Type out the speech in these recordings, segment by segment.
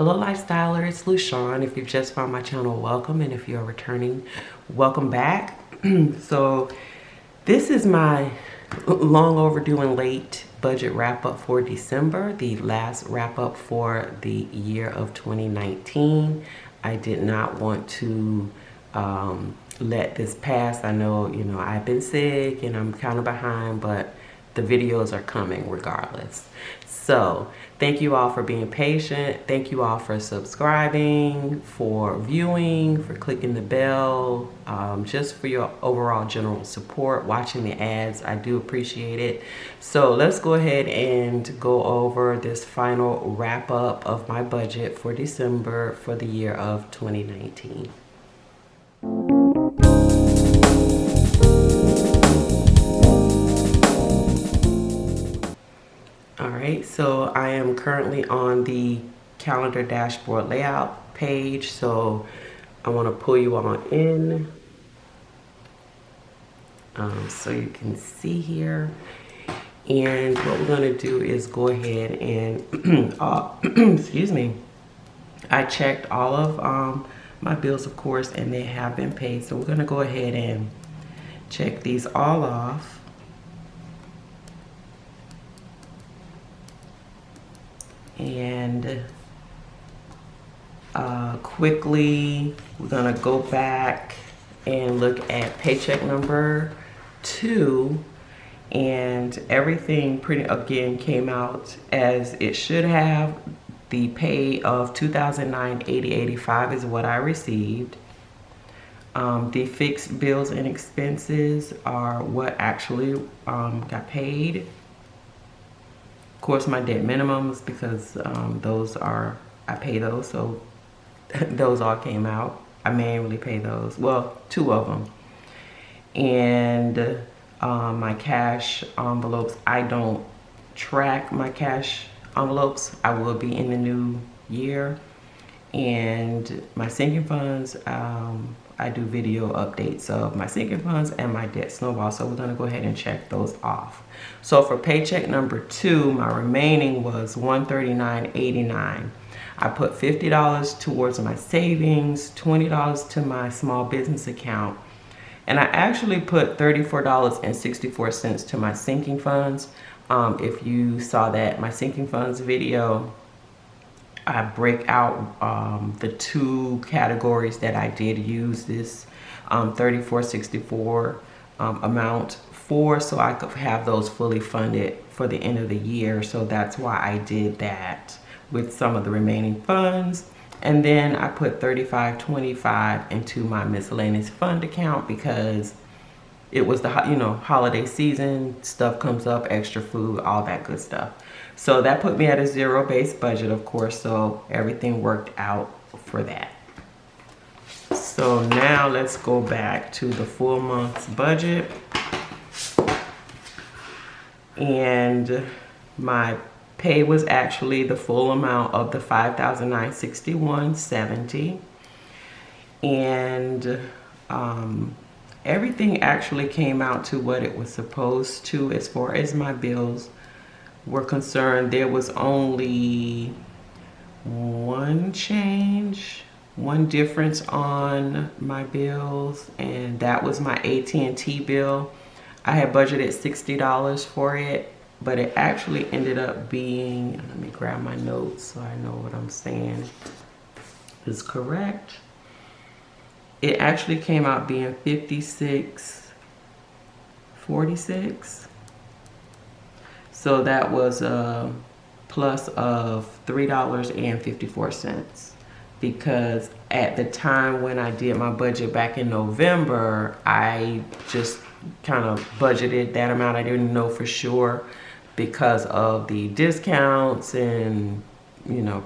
Hello Lifestyler, it's Lushawn. If you've just found my channel, welcome, and if you're returning, welcome back. So this is my long overdue and late budget wrap up for December, the last wrap up for the year of 2019. I did not want to let this pass. I know, I've been sick and I'm kind of behind, but the videos are coming regardless. So thank you all for being patient. Thank you all for subscribing, for viewing, for clicking the bell, just for your overall general support, watching the ads. I do appreciate it. So let's go ahead and go over this final wrap up of my budget for December for the year of 2019. Alright, so I am currently on the calendar dashboard layout page, so I want to pull you all in so you can see here. And what we're going to do is go ahead and, excuse me, I checked all of my bills, of course, and they have been paid. So we're going to go ahead and check these all off. And quickly, we're gonna go back and look at paycheck number 2, and everything again came out as it should have. The pay of $2,009.8085 is what I received. The fixed bills and expenses are what actually got paid. Of course, my debt minimums, because I pay those, so those all came out. I manually pay those, well, 2 of them. And my cash envelopes, I don't track my cash envelopes. I will be in the new year. And my sinking funds, I do video updates of my sinking funds and my debt snowball. So we're gonna go ahead and check those off. So for paycheck number 2, my remaining was $139.89. I put $50 towards my savings, $20 to my small business account, and I actually put $34.64 to my sinking funds. If you saw that, my sinking funds video, I break out the 2 categories that I did use this $34.64 amount for, so I could have those fully funded for the end of the year. So that's why I did that with some of the remaining funds. And then I put $35.25 into my miscellaneous fund account because it was the holiday season, stuff comes up, extra food, all that good stuff. So that put me at a zero-based budget, of course, so everything worked out for that. So now let's go back to the full month's budget. And my pay was actually the full amount of the $5,961.70. And everything actually came out to what it was supposed to as far as my bills were concerned. There was only one difference on my bills, and that was my AT&T bill. I had budgeted $60 for it, but it actually ended up being, let me grab my notes so I know what I'm saying is correct. It actually came out being $56.46. So that was a plus of $3.54, because at the time when I did my budget back in November, I just kind of budgeted that amount. I didn't know for sure because of the discounts and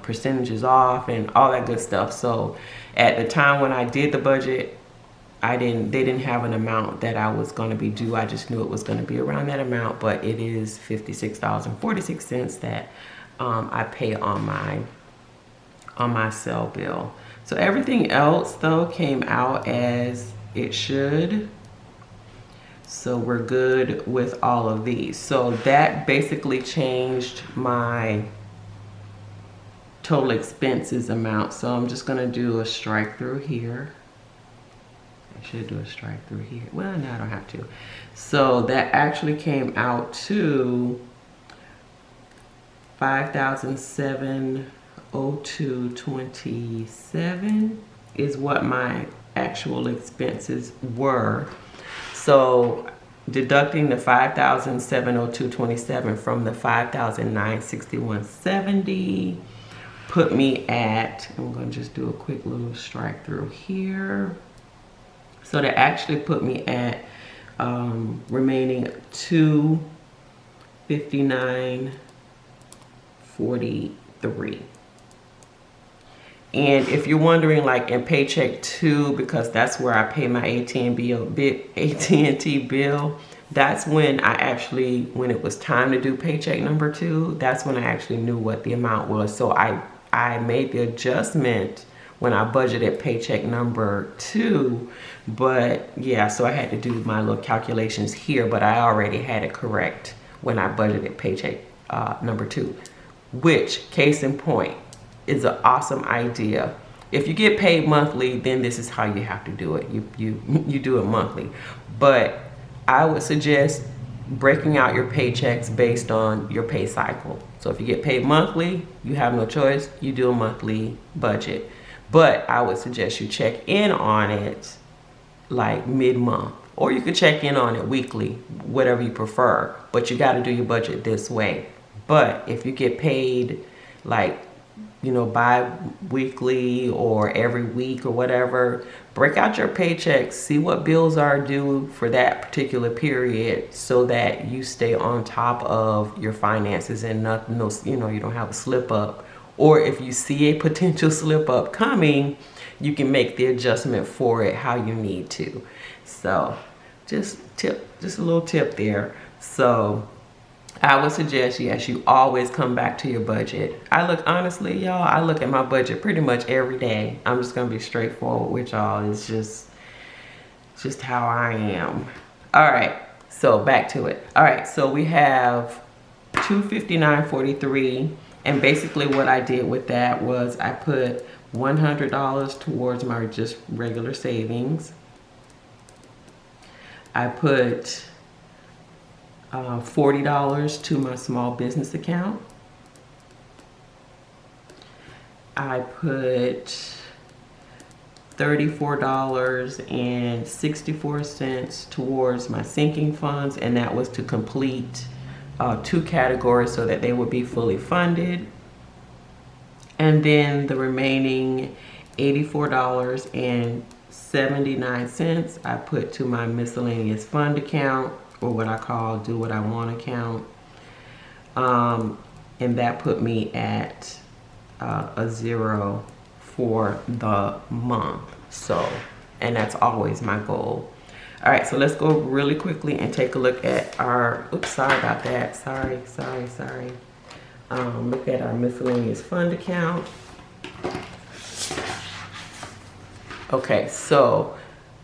percentages off and all that good stuff. So at the time when I did the budget, they didn't have an amount that I was going to be due. I just knew it was going to be around that amount, but it is $56.46 that I pay on my cell bill. So everything else though came out as it should. So we're good with all of these. So that basically changed my total expenses amount. So I'm just gonna do a strike through here. I should do a strike through here. Well, no, I don't have to. So that actually came out to $5,702.27 is what my actual expenses were. So deducting the $5,702.27 from the $5,961.70 put me at, I'm gonna just do a quick little strike through here. So that actually put me at remaining $259.43. And if you're wondering, like in Paycheck 2, because that's where I pay my AT&T bill, that's when I actually, when it was time to do Paycheck number 2, that's when I actually knew what the amount was. So I made the adjustment when I budgeted Paycheck number 2, but yeah, so I had to do my little calculations here, but I already had it correct when I budgeted Paycheck number 2, which, case in point, is an awesome idea. If you get paid monthly, then this is how you have to do it. You do it monthly, but I would suggest breaking out your paychecks based on your pay cycle. So if you get paid monthly, you have no choice, you do a monthly budget. But I would suggest you check in on it like mid-month, or you could check in on it weekly, whatever you prefer, but you got to do your budget this way. But if you get paid like, you know, bi-weekly or every week or whatever, break out your paychecks, see what bills are due for that particular period, so that you stay on top of your finances and nothing, you know, you don't have a slip up. Or if you see a potential slip up coming, you can make the adjustment for it how you need to. So just a little tip there. So I would suggest, yes, you always come back to your budget. Honestly, y'all, I look at my budget pretty much every day. I'm just gonna be straightforward with y'all. It's just how I am. All right, so back to it. All right, so we have $259.43. And basically what I did with that was I put $100 towards my just regular savings. I put $40 to my small business account. I put $34.64 towards my sinking funds, and that was to complete 2 categories so that they would be fully funded. And then the remaining $84.79 I put to my miscellaneous fund account, or what I call do what I want account. And that put me at a 0 for the month. So, and that's always my goal. All right, so let's go really quickly and take a look at our, oops, sorry about that. Sorry. Look at our miscellaneous fund account. Okay, so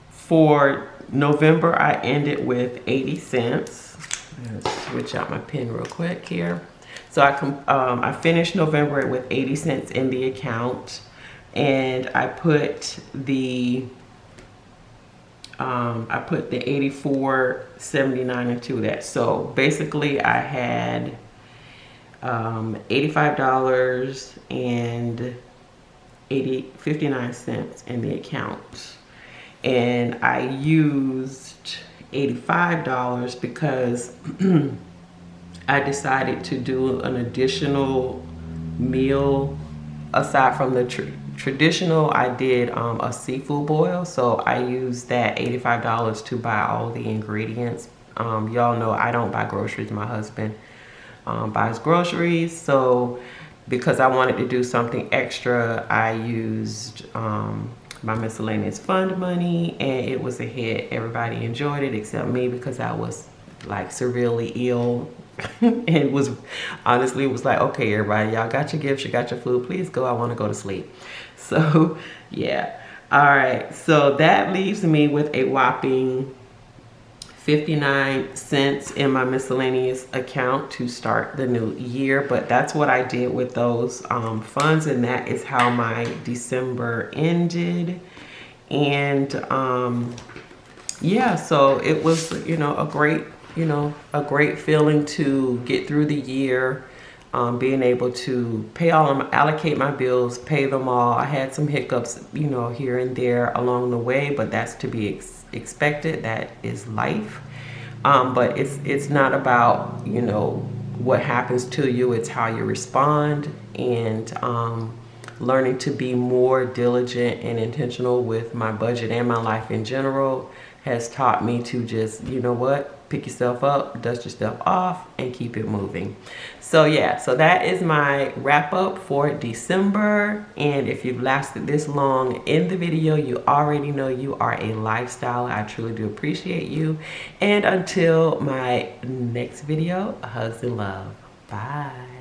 for November, I ended with 80 cents. Let's switch out my pen real quick here. So I finished November with 80 cents in the account, and I put the $84.79 into that. So basically I had $85.59 in the account, and I used $85 because I decided to do an additional meal aside from the traditional. I did a seafood boil, so I used that $85 to buy all the ingredients. Y'all know I don't buy groceries. My husband buys groceries, so because I wanted to do something extra, I used my miscellaneous fund money, and it was a hit. Everybody enjoyed it except me, because I was like severely ill. And it was honestly, it was like, okay, everybody, y'all got your gifts, you got your food, please go, I want to go to sleep. So yeah, all right, so that leaves me with a whopping 59 cents in my miscellaneous account to start the new year. But that's what I did with those funds, and that is how my December ended. And yeah, so it was, you know, a great feeling to get through the year, being able to pay all of them, allocate my bills, pay them all. I had some hiccups, you know, here and there along the way, but that's to be expected. That is life. But it's not about, you know, what happens to you. It's how you respond, and learning to be more diligent and intentional with my budget and my life in general has taught me to just, you know what, pick yourself up, dust yourself off, and keep it moving. So yeah, so that is my wrap up for December. And if you've lasted this long in the video, you already know you are a lifestyle. I truly do appreciate you. And until my next video, hugs and love. Bye.